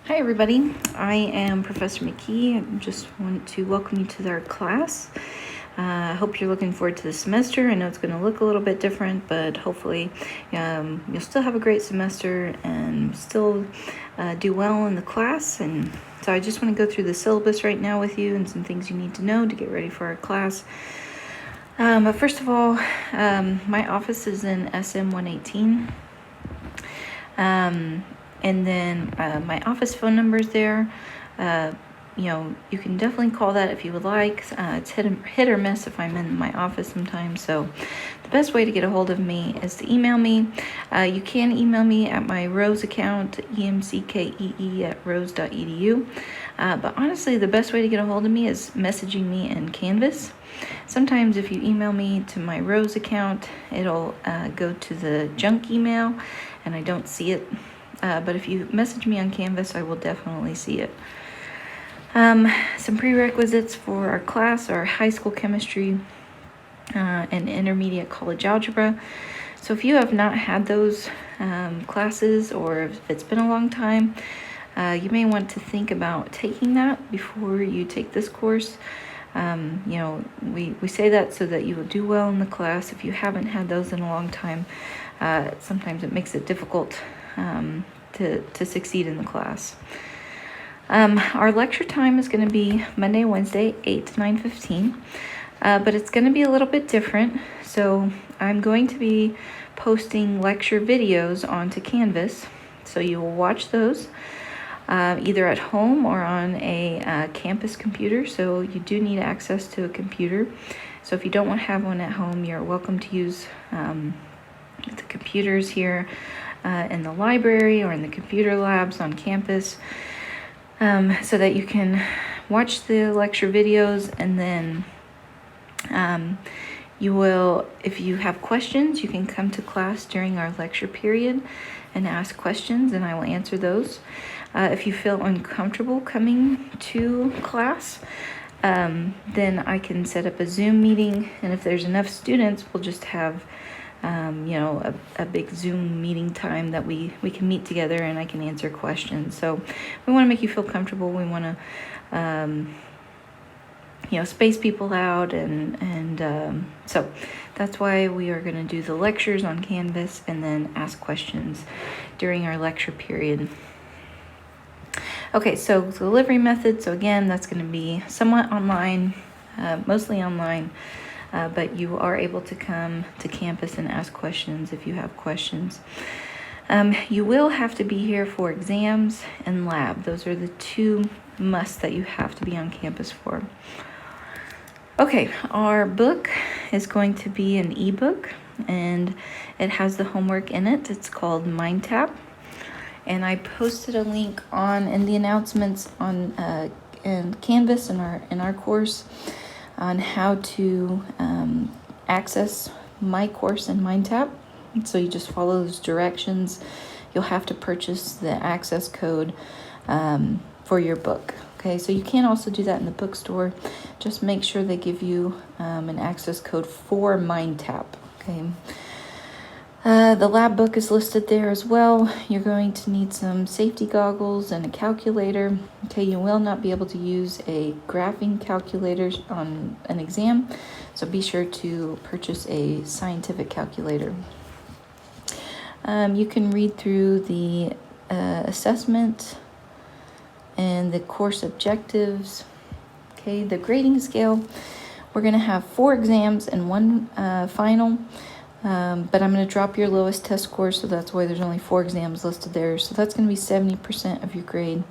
Hi everybody, I am Professor McKee. I just want to welcome you to our class. I hope you're looking forward to the semester. I know it's going to look a little bit different, but hopefully you'll still have a great semester and still do well in the class. And so I just want to go through the syllabus right now with you and some things you need to know to get ready for our class. But first of all, my office is in SM 118. And then my office phone number is there. You can definitely call that if you would like. It's hit or miss if I'm in my office sometimes. So the best way to get a hold of me is to email me. You can email me at my Rose account, emckee@rose.edu. But honestly, the best way to get a hold of me is messaging me in Canvas. Sometimes if you email me to my Rose account, it'll go to the junk email and I don't see it. But if you message me on Canvas, I will definitely see it. Some prerequisites for our class are high school chemistry and intermediate college algebra. So if you have not had those classes, or if it's been a long time, you may want to think about taking that before you take this course. We say that so that you will do well in the class. If you haven't had those in a long time, sometimes it makes it difficult to succeed in the class. Our lecture time is going to be Monday, Wednesday, 8 to 9:15, but it's going to be a little bit different. So I'm going to be posting lecture videos onto Canvas, so you will watch those either at home or on a campus computer. So you do need access to a computer. So if you don't want to have one at home, you're welcome to use the computers here in the library or in the computer labs on campus, so that you can watch the lecture videos, and then you will, if you have questions, you can come to class during our lecture period and ask questions, and I will answer those. If you feel uncomfortable coming to class, then I can set up a Zoom meeting, and if there's enough students, we'll just have a big Zoom meeting time that we can meet together and I can answer questions. So we want to make you feel comfortable. We want to space people out, and so that's why we are going to do the lectures on Canvas and then ask questions during our lecture period. Okay, so delivery method. So again, that's going to be somewhat online, mostly online. But you are able to come to campus and ask questions if you have questions. You will have to be here for exams and lab. Those are the two musts that you have to be on campus for. Okay, our book is going to be an ebook, and it has the homework in it. It's called MindTap, and I posted a link in the announcements on in Canvas in our course on how to access my course in MindTap. So you just follow those directions. You'll have to purchase the access code for your book. Okay, so you can also do that in the bookstore. Just make sure they give you an access code for MindTap. Okay. The lab book is listed there as well. You're going to need some safety goggles and a calculator. Okay, you will not be able to use a graphing calculator on an exam, so be sure to purchase a scientific calculator. You can read through the assessment and the course objectives. Okay, the grading scale. We're going to have 4 exams and 1 final. But I'm going to drop your lowest test score, so that's why there's only 4 exams listed there. So that's going to be 70% of your grade.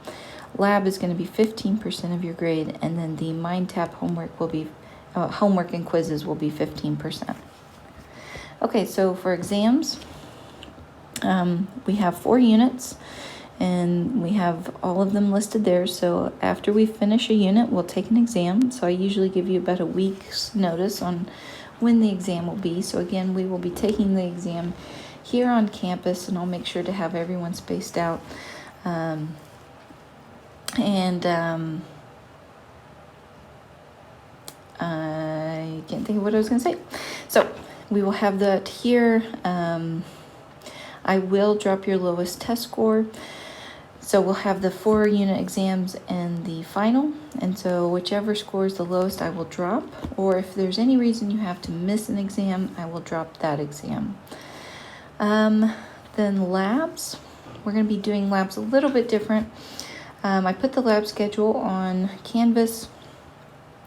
Lab is going to be 15% of your grade, and then the MindTap homework will be homework and quizzes will be 15%. Okay, so for exams, we have 4 units, and we have all of them listed there. So after we finish a unit, we'll take an exam. So I usually give you about a week's notice on when the exam will be. So again, we will be taking the exam here on campus, and I'll make sure to have everyone spaced out. I can't think of what I was going to say. So we will have that here. I will drop your lowest test score. So we'll have the 4 unit exams and the final, and so whichever scores the lowest I will drop, or if there's any reason you have to miss an exam, I will drop that exam. Then labs, we're going to be doing labs a little bit different. I put the lab schedule on Canvas.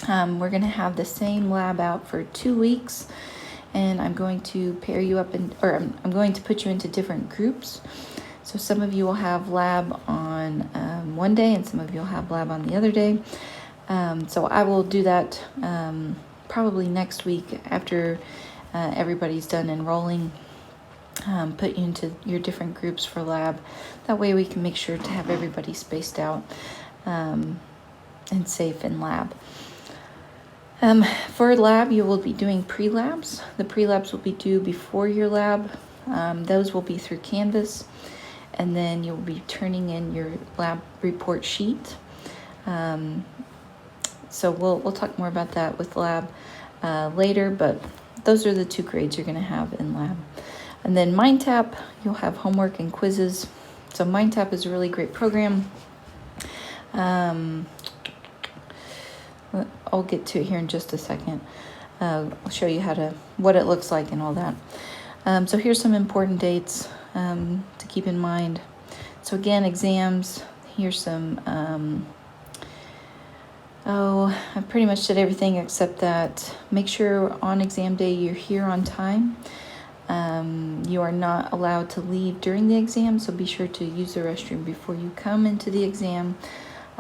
We're going to have the same lab out for 2 weeks, and I'm going to pair you up I'm going to put you into different groups. So some of you will have lab on one day, and some of you will have lab on the other day. So I will do that probably next week after everybody's done enrolling. Put you into your different groups for lab. That way we can make sure to have everybody spaced out and safe in lab. For lab, you will be doing pre-labs. The pre-labs will be due before your lab. Those will be through Canvas. And then you'll be turning in your lab report sheet. So we'll talk more about that with lab later, but those are the 2 grades you're going to have in lab. And then MindTap, you'll have homework and quizzes. So MindTap is a really great program. I'll get to it here in just a second. I'll show you what it looks like and all that. So here's some important dates to keep in mind. So again, exams, here's some, I pretty much did everything except that make sure on exam day you're here on time. You are not allowed to leave during the exam, so be sure to use the restroom before you come into the exam.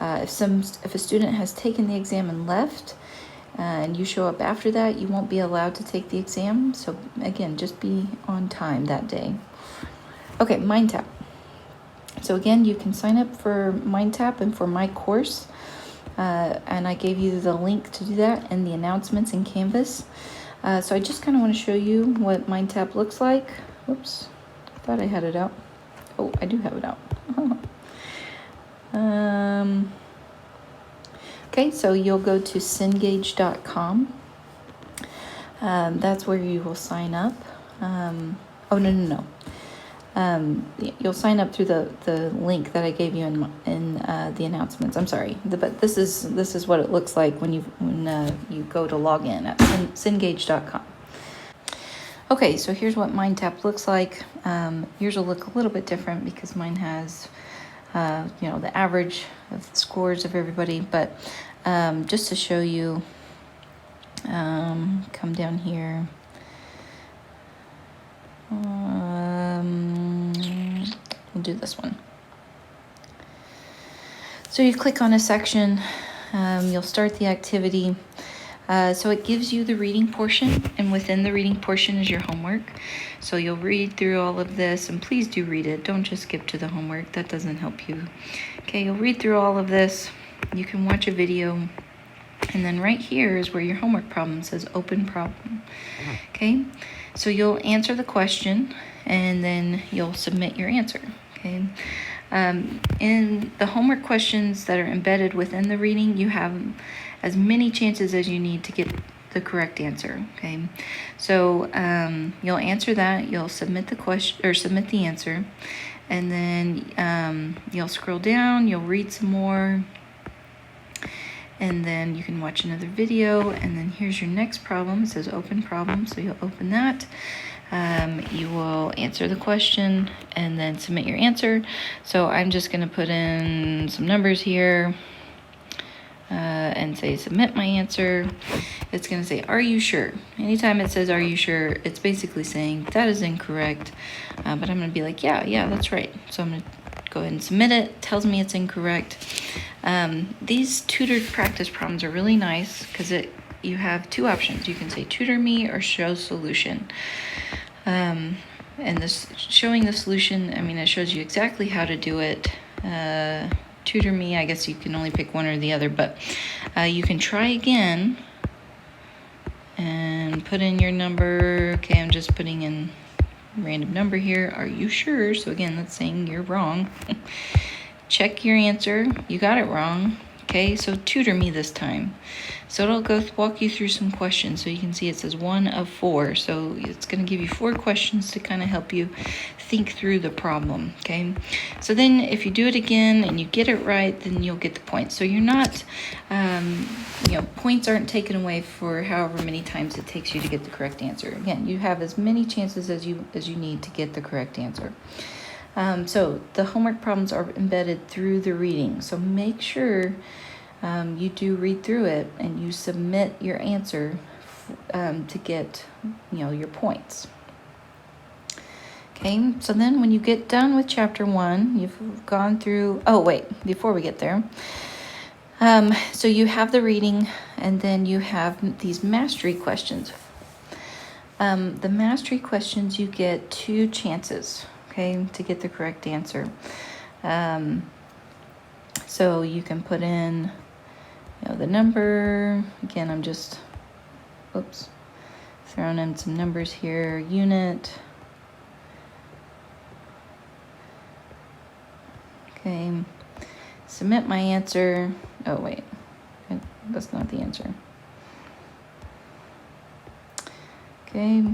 If a student has taken the exam and left, and you show up after that, you won't be allowed to take the exam. So again, just be on time that day. Okay, MindTap. So again, you can sign up for MindTap and for my course. And I gave you the link to do that in the announcements in Canvas. So I just kind of want to show you what MindTap looks like. Oops, I thought I had it out. Oh, I do have it out. Okay, so you'll go to cengage.com. That's where you will sign up. No. You'll sign up through the link that I gave you in the announcements. I'm sorry, but this is what it looks like when you go to log in at cengage.com. Okay, so here's what MindTap looks like. Yours will look a little bit different because mine has the average of the scores of everybody, but just to show you, come down here. We'll do this one. So you click on a section, you'll start the activity. So it gives you the reading portion, and within the reading portion is your homework. So you'll read through all of this, and please do read it. Don't just skip to the homework. That doesn't help you. Okay, you'll read through all of this. You can watch a video, and then right here is where your homework problem says open problem. Okay, so you'll answer the question, and then you'll submit your answer. Okay. In the homework questions that are embedded within the reading, you have as many chances as you need to get the correct answer. Okay, so you'll answer that, you'll submit the question or submit the answer, and then you'll scroll down, you'll read some more, and then you can watch another video, and then here's your next problem. It says open problem, so you'll open that. You will answer the question and then submit your answer. So I'm just going to put in some numbers here and say submit my answer. It's going to say, are you sure? Anytime it says, are you sure? It's basically saying that is incorrect. But I'm going to be like, yeah, that's right. So I'm going to go ahead and submit it. It tells me it's incorrect. These tutored practice problems are really nice because you have 2 options. You can say tutor me or show solution. And this showing the solution, I mean, it shows you exactly how to do it. Tutor me, I guess you can only pick one or the other, but you can try again and put in your number. Okay, I'm just putting in a random number here. Are you sure? So again, that's saying you're wrong. Check your answer. You got it wrong. Okay, so tutor me this time. So it'll walk you through some questions. So you can see it says 1 of 4. So it's going to give you 4 questions to kind of help you think through the problem. Okay, so then if you do it again and you get it right, then you'll get the points. So you're not, points aren't taken away for however many times it takes you to get the correct answer. Again, you have as many chances as you need to get the correct answer. So the homework problems are embedded through the reading. So make sure you do read through it and you submit your answer to get, your points. Okay, so then when you get done with chapter 1, you've gone through, before we get there, so you have the reading and then you have these mastery questions. The mastery questions, you get 2 chances. Okay, to get the correct answer. So you can put in, the number. Again, I'm just, throwing in some numbers here. Unit. Okay, submit my answer. Oh wait, that's not the answer. Okay.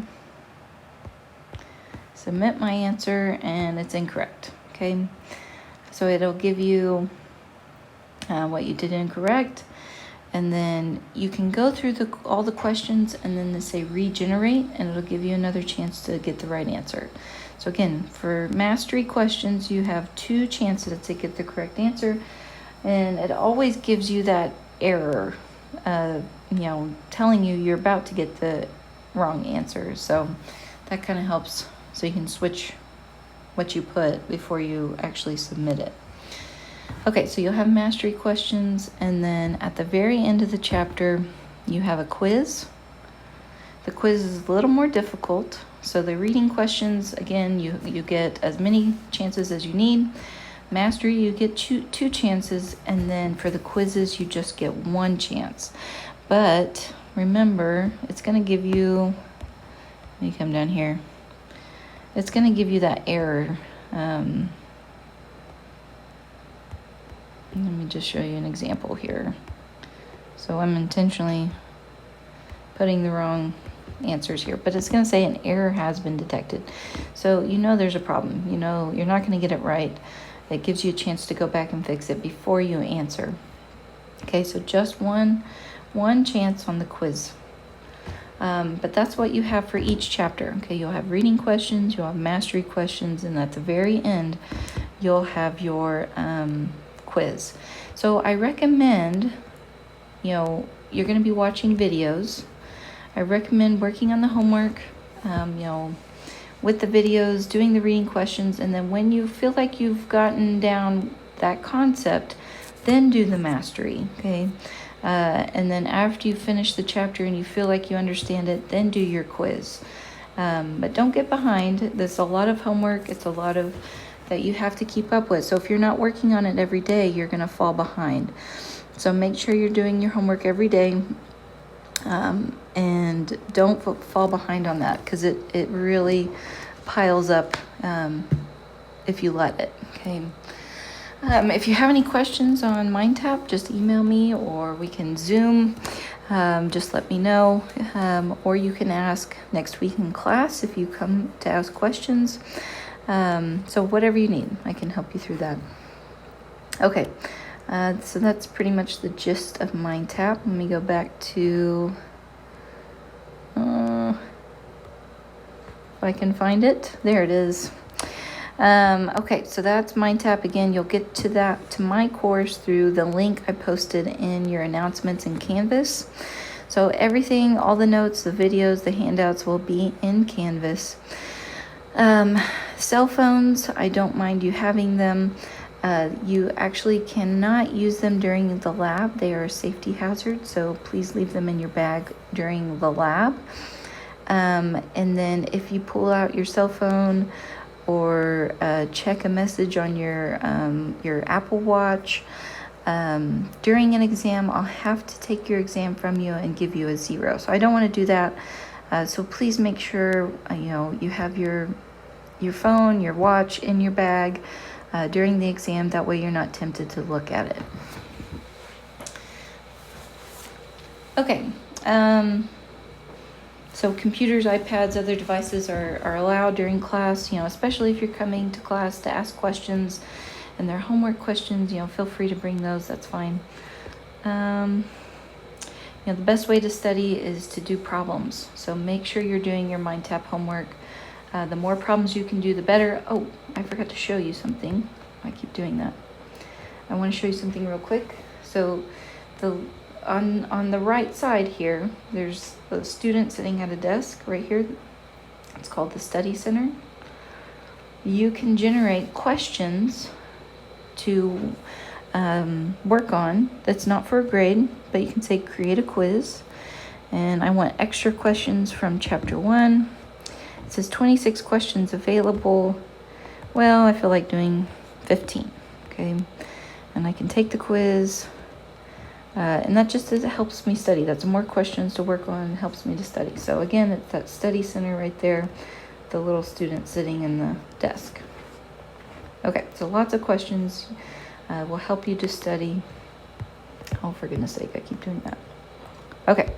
Submit my answer and it's incorrect. Okay, so it'll give you what you did incorrect, and then you can go through all the questions and then they say regenerate, and it'll give you another chance to get the right answer. So again, for mastery questions, you have 2 chances to get the correct answer, and it always gives you that error, telling you you're about to get the wrong answer. So that kind of helps. So you can switch what you put before you actually submit it. Okay, so you'll have mastery questions, and then at the very end of the chapter, you have a quiz. The quiz is a little more difficult. So the reading questions, again, you get as many chances as you need. Mastery, you get 2 chances, and then for the quizzes, you just get 1 chance. But remember, it's going to give you, let me come down here. It's going to give you that error. Let me just show you an example here. So I'm intentionally putting the wrong answers here, but it's going to say an error has been detected. So there's a problem. You're not going to get it right. It gives you a chance to go back and fix it before you answer. Okay, so just one chance on the quiz. But that's what you have for each chapter. Okay, you'll have reading questions, you'll have mastery questions, and at the very end, you'll have your quiz. So I recommend, you're going to be watching videos. I recommend working on the homework, with the videos, doing the reading questions, and then when you feel like you've gotten down that concept, then do the mastery, okay? And then after you finish the chapter and you feel like you understand it, then do your quiz. But don't get behind. There's a lot of homework. It's a lot of that you have to keep up with. So if you're not working on it every day, you're going to fall behind. So make sure you're doing your homework every day. And don't fall behind on that, because it really piles up if you let it, okay? If you have any questions on MindTap, just email me, or we can Zoom. Just let me know, or you can ask next week in class if you come to ask questions. So whatever you need, I can help you through that. Okay, so that's pretty much the gist of MindTap. Let me go back to, if I can find it. There it is. Okay, so that's MindTap. Again, you'll get to my course through the link I posted in your announcements in Canvas. So everything, all the notes, the videos, the handouts will be in Canvas. Cell phones, I don't mind you having them. You actually cannot use them during the lab. They are a safety hazard, so please leave them in your bag during the lab. And then if you pull out your cell phone or check a message on your Apple Watch during an exam, I'll have to take your exam from you and give you a 0. So I don't want to do that. So please make sure you have your phone, your watch in your bag during the exam. That way you're not tempted to look at it. Okay, so computers, iPads, other devices are allowed during class, especially if you're coming to class to ask questions and they're homework questions, feel free to bring those, that's fine. The best way to study is to do problems. So make sure you're doing your MindTap homework. The more problems you can do, the better. Oh, I forgot to show you something. I keep doing that. I want to show you something real quick. So on the right side here, there's a student sitting at a desk right here. It's called the Study Center. You can generate questions to work on that's not for a grade, but you can say create a quiz. And I want extra questions from chapter 1. It says 26 questions available. Well, I feel like doing 15, okay? And I can take the quiz, and that just helps me study. That's more questions to work on, helps me to study. So again, it's that study center right there, the little student sitting in the desk. Okay, so lots of questions will help you to study. Oh, for goodness sake, I keep doing that. Okay.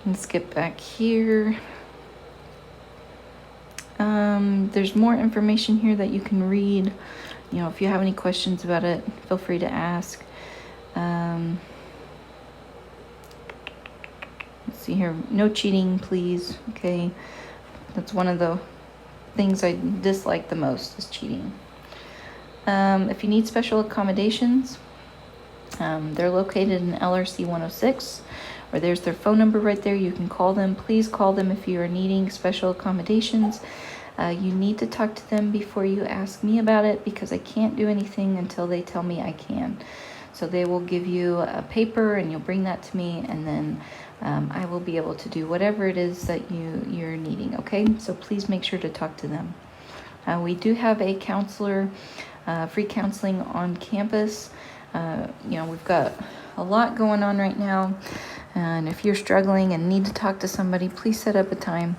Let's get back here. There's more information here that you can read. If you have any questions about it, feel free to ask. Let's see here. No cheating, please. Okay. That's one of the things I dislike the most, is cheating. If you need special accommodations, they're located in LRC 106, or there's their phone number right there. You can call them. Please call them if you are needing special accommodations. You need to talk to them before you ask me about it, because I can't do anything until they tell me I can. So they will give you a paper and you'll bring that to me, and then I will be able to do whatever it is that you're needing, okay? So please make sure to talk to them. We do have a counselor, free counseling on campus. We've got a lot going on right now, and if you're struggling and need to talk to somebody, please set up a time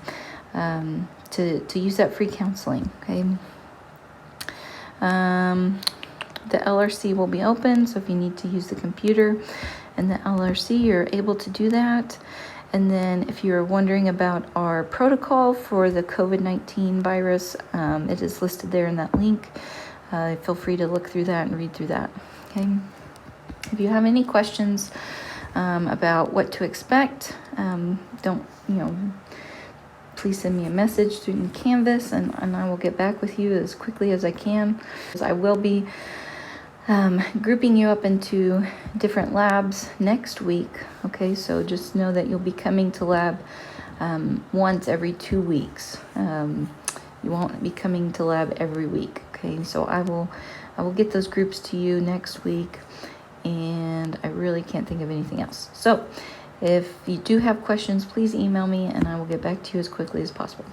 to use that free counseling, okay? The LRC will be open, so if you need to use the computer and the LRC, you're able to do that. And then if you're wondering about our protocol for the COVID-19 virus, it is listed there in that link. Feel free to look through that and read through that, okay? If you have any questions about what to expect, please send me a message through Canvas, and I will get back with you as quickly as I can. I will be grouping you up into different labs next week, okay? So just know that you'll be coming to lab once every 2 weeks. You won't be coming to lab every week, okay? So I will get those groups to you next week, and I really can't think of anything else. So if you do have questions, please email me and I will get back to you as quickly as possible.